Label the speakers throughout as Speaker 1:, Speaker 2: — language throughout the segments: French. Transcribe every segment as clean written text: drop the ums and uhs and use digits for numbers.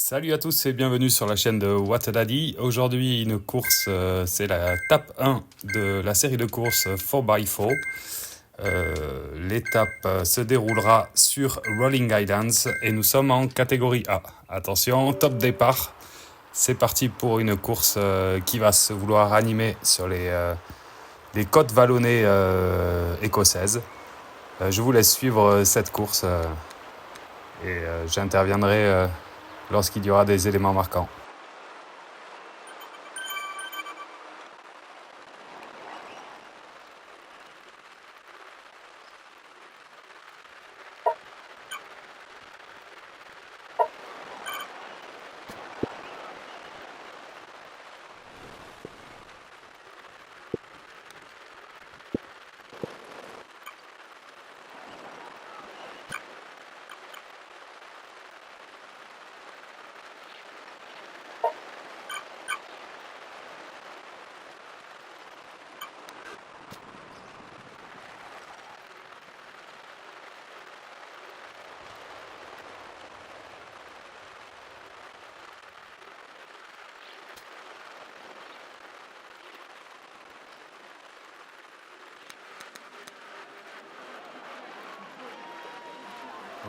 Speaker 1: Salut à tous et bienvenue sur la chaîne de What a Daddy. Aujourd'hui, une course, c'est la étape 1 de la série de courses 4x4. L'étape se déroulera sur Rolling Islands et nous sommes en catégorie A. Attention, top départ. C'est parti pour une course qui va se vouloir animer sur les côtes vallonnées écossaises. Je vous laisse suivre cette course et j'interviendrai lorsqu'il y aura des éléments marquants.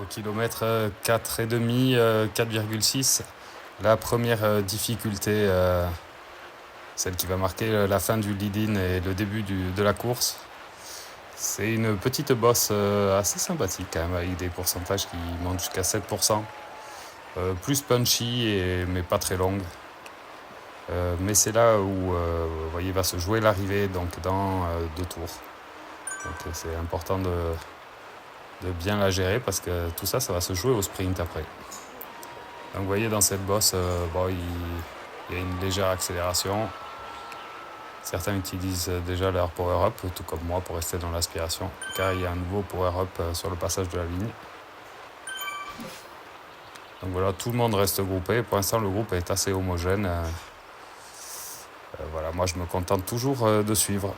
Speaker 1: Au kilomètre 4,5, 4,6, la première difficulté, celle qui va marquer la fin du lead-in et le début de la course. C'est une petite bosse assez sympathique quand même, avec des pourcentages qui montent jusqu'à 7%. Plus punchy, mais pas très longue. Mais c'est là où vous voyez, va se jouer l'arrivée donc dans 2 tours. Donc c'est important de bien la gérer parce que tout ça, ça va se jouer au sprint après. Donc vous voyez dans cette bosse, il y a une légère accélération. Certains utilisent déjà leur power-up, tout comme moi, pour rester dans l'aspiration, car il y a un nouveau power-up sur le passage de la ligne. Donc voilà, tout le monde reste groupé. Pour l'instant, le groupe est assez homogène. Voilà, moi je me contente toujours de suivre.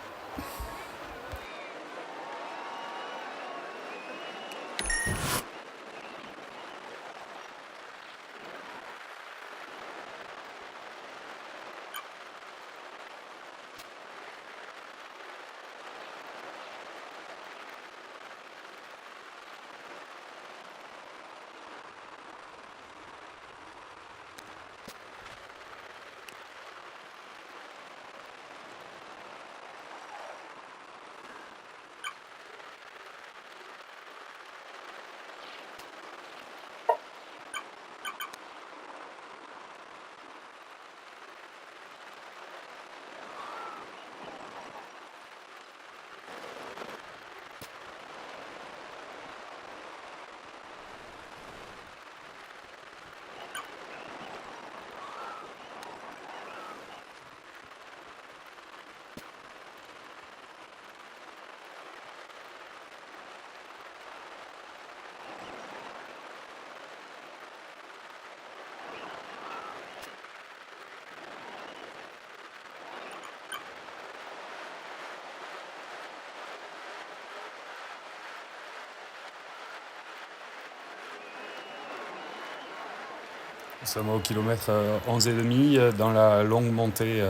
Speaker 1: Nous sommes au kilomètre 11,5 dans la longue montée.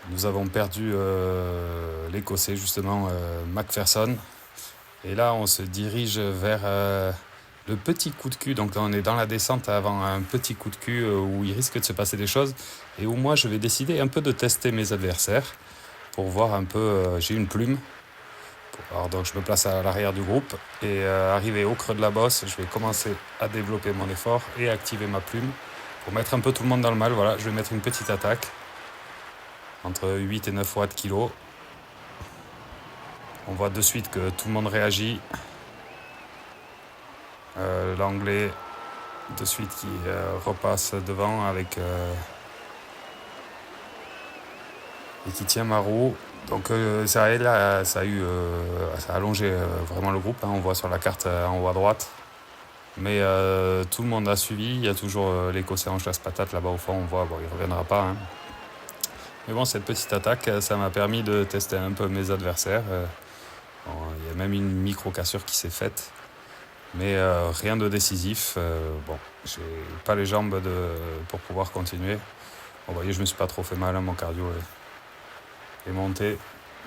Speaker 1: Nous avons perdu l'Écossais, justement, Macpherson. Et là, on se dirige vers le petit coup de cul. Donc là, on est dans la descente avant un petit coup de cul où il risque de se passer des choses. Et où moi, je vais décider un peu de tester mes adversaires pour voir un peu. J'ai une plume. Alors donc je me place à l'arrière du groupe et arrivé au creux de la bosse, je vais commencer à développer mon effort et activer ma plume pour mettre un peu tout le monde dans le mal. Voilà, je vais mettre une petite attaque entre 8 et 9 watts kilo. On voit de suite que tout le monde réagit. L'anglais de suite qui repasse devant avec et qui tient ma roue. Donc ça a allongé vraiment le groupe, hein, on voit sur la carte en haut à droite. Mais tout le monde a suivi, il y a toujours l'Écossais en chasse-patate là-bas au fond, on voit, il ne reviendra pas. Hein. Mais bon, cette petite attaque, ça m'a permis de tester un peu mes adversaires. Il y a même une micro-cassure qui s'est faite. mais rien de décisif. Bon, j'ai pas les jambes pour pouvoir continuer. Bon, vous voyez, je me suis pas trop fait mal, hein, mon cardio est monté,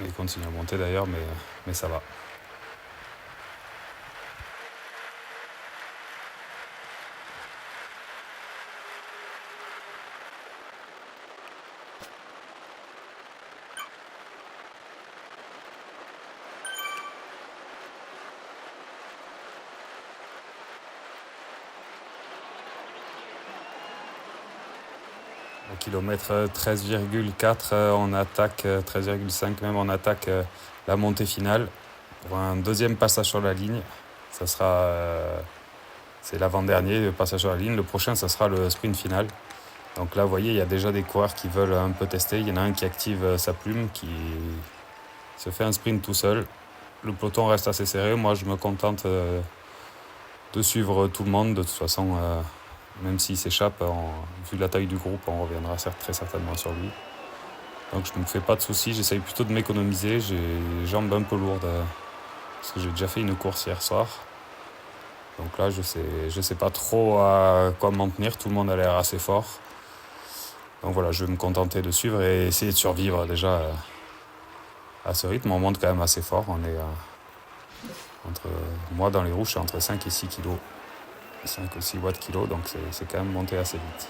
Speaker 1: il continue à monter d'ailleurs, mais ça va. Au kilomètre 13,4, on attaque, 13,5 même, on attaque la montée finale pour un deuxième passage sur la ligne. Ça sera, c'est l'avant-dernier, le passage sur la ligne. Le prochain, ça sera le sprint final. Donc là, vous voyez, il y a déjà des coureurs qui veulent un peu tester. Il y en a un qui active sa plume, qui se fait un sprint tout seul. Le peloton reste assez serré. Moi, je me contente de suivre tout le monde. De toute façon, même s'il s'échappe, vu la taille du groupe, on reviendra très certainement sur lui. Donc je ne me fais pas de soucis, j'essaye plutôt de m'économiser. J'ai les jambes un peu lourdes parce que j'ai déjà fait une course hier soir. Donc là, je sais pas trop à quoi m'en tenir. Tout le monde a l'air assez fort. Donc voilà, je vais me contenter de suivre et essayer de survivre déjà à ce rythme. On monte quand même assez fort. On est moi dans les rouges, je suis entre 5 et 6 kilos. 5 ou 6 watts kilo, donc c'est quand même monté assez vite.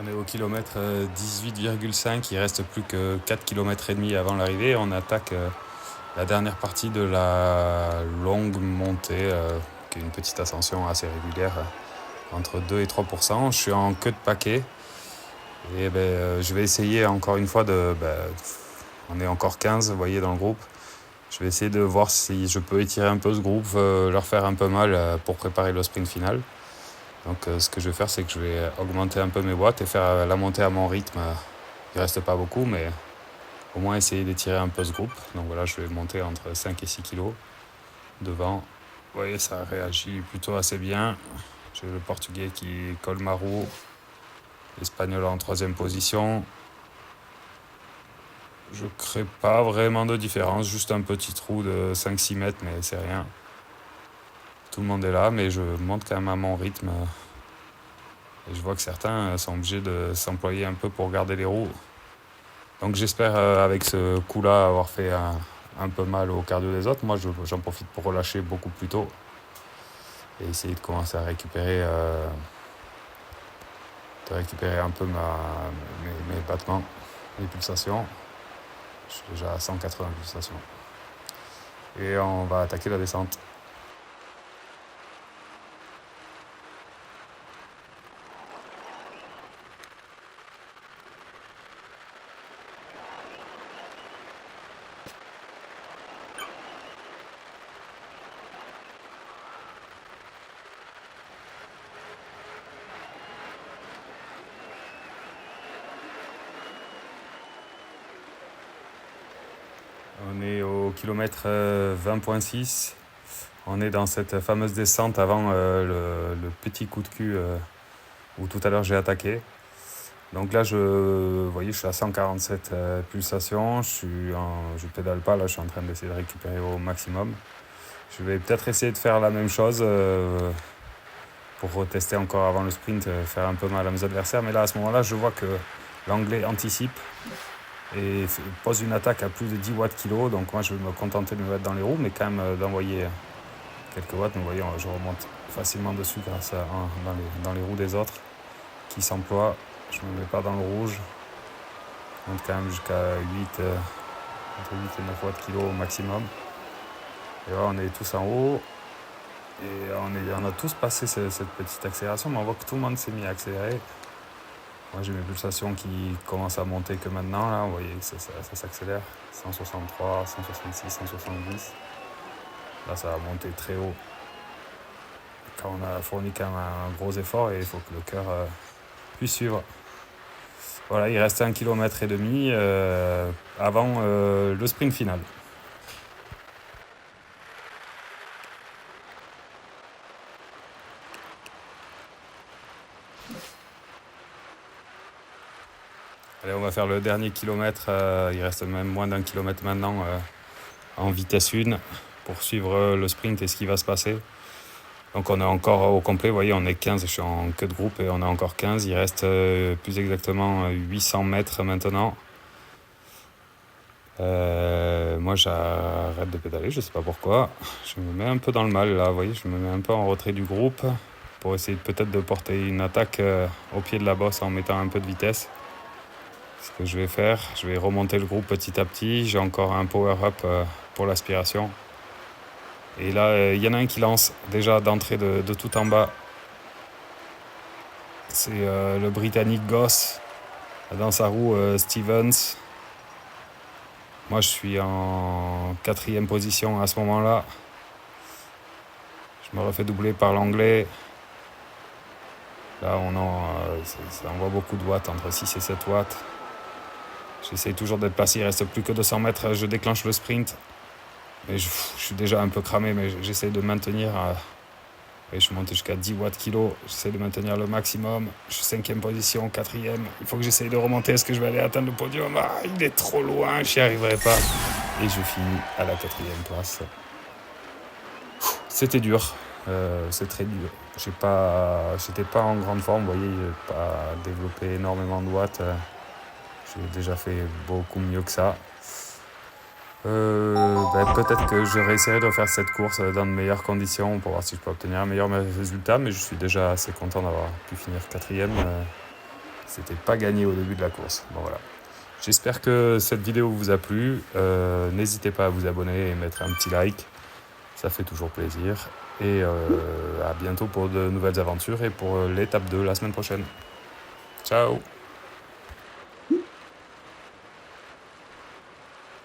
Speaker 1: On est au kilomètre 18,5, il reste plus que 4 km et demi avant l'arrivée. On attaque la dernière partie de la longue montée, qui est une petite ascension assez régulière, entre 2 et 3%. Je suis en queue de paquet et je vais essayer encore une fois on est encore 15, vous voyez, dans le groupe. Je vais essayer de voir si je peux étirer un peu ce groupe, leur faire un peu mal pour préparer le sprint final. Donc ce que je vais faire, c'est que je vais augmenter un peu mes watts et faire la montée à mon rythme. Il reste pas beaucoup, mais au moins essayer d'étirer un peu ce groupe. Donc voilà, je vais monter entre 5 et 6 kilos devant. Vous voyez, ça réagit plutôt assez bien. J'ai le portugais qui colle ma roue, l'espagnol en troisième position. Je crée pas vraiment de différence, juste un petit trou de 5-6 mètres, mais c'est rien. Tout le monde est là, mais je monte quand même à mon rythme. Et je vois que certains sont obligés de s'employer un peu pour garder les roues. Donc j'espère avec ce coup-là avoir fait un peu mal au cardio des autres. Moi, j'en profite pour relâcher beaucoup plus tôt et essayer de commencer à récupérer un peu mes battements, mes pulsations. Je suis déjà à 180 pulsations. Et on va attaquer la descente. On est au kilomètre 20,6. On est dans cette fameuse descente avant le petit coup de cul où tout à l'heure j'ai attaqué. Donc là, vous voyez, je suis à 147 pulsations. Je pédale pas, là, je suis en train d'essayer de récupérer au maximum. Je vais peut-être essayer de faire la même chose pour retester encore avant le sprint, faire un peu mal à mes adversaires. Mais là, à ce moment-là, je vois que l'anglais anticipe. et pose une attaque à plus de 10 watts kilo. Donc moi je vais me contenter de me mettre dans les roues, mais quand même d'envoyer quelques watts. Vous voyez, je remonte facilement dessus grâce à dans les roues des autres qui s'emploient. Je ne me mets pas dans le rouge. Je monte quand même jusqu'à entre 8 et 9 watts kilo au maximum. Et là on est tous en haut. Et on a tous passé cette petite accélération, mais on voit que tout le monde s'est mis à accélérer. Moi j'ai mes pulsations qui commencent à monter que maintenant, là, vous voyez que ça s'accélère. 163, 166, 170. Là ça va monter très haut. Quand on a fourni quand même un gros effort et il faut que le cœur puisse suivre. Voilà, il reste 1,5 km avant le sprint final. Allez, on va faire le dernier kilomètre. Il reste même moins d'1 kilomètre maintenant en vitesse 1 pour suivre le sprint et ce qui va se passer. Donc on est encore au complet, vous voyez, on est 15, je suis en queue de groupe et on est encore 15. Il reste plus exactement 800 mètres maintenant. Moi j'arrête de pédaler, je sais pas pourquoi. Je me mets un peu dans le mal là, vous voyez, je me mets un peu en retrait du groupe pour essayer peut-être de porter une attaque au pied de la bosse en mettant un peu de vitesse. Ce que je vais faire, je vais remonter le groupe petit à petit. J'ai encore un power-up pour l'aspiration. Et là, il y en a un qui lance déjà d'entrée de tout en bas. C'est le Britannique Goss dans sa roue Stevens. Moi, je suis en 4e position à ce moment-là. Je me refais doubler par l'anglais. Là, ça envoie beaucoup de watts, entre 6 et 7 watts. J'essaye toujours d'être placé, il reste plus que 200 mètres, je déclenche le sprint. Mais je suis déjà un peu cramé, mais j'essaie de maintenir. Et je monte jusqu'à 10 watts kilo, j'essaie de maintenir le maximum. Je suis 5e position, 4e. Il faut que j'essaye de remonter, est-ce que je vais aller atteindre le podium? Il est trop loin, je n'y arriverai pas. Et je finis à la 4e place. C'était dur, c'est très dur. J'étais pas en grande forme, vous voyez, je n'ai pas développé énormément de watts. J'ai déjà fait beaucoup mieux que ça. Peut-être que je réessayerai de faire cette course dans de meilleures conditions pour voir si je peux obtenir un meilleur résultat, mais je suis déjà assez content d'avoir pu finir 4e. C'était pas gagné au début de la course. Bon, voilà. J'espère que cette vidéo vous a plu. N'hésitez pas à vous abonner et mettre un petit like. Ça fait toujours plaisir. Et à bientôt pour de nouvelles aventures et pour l'étape 2 la semaine prochaine. Ciao!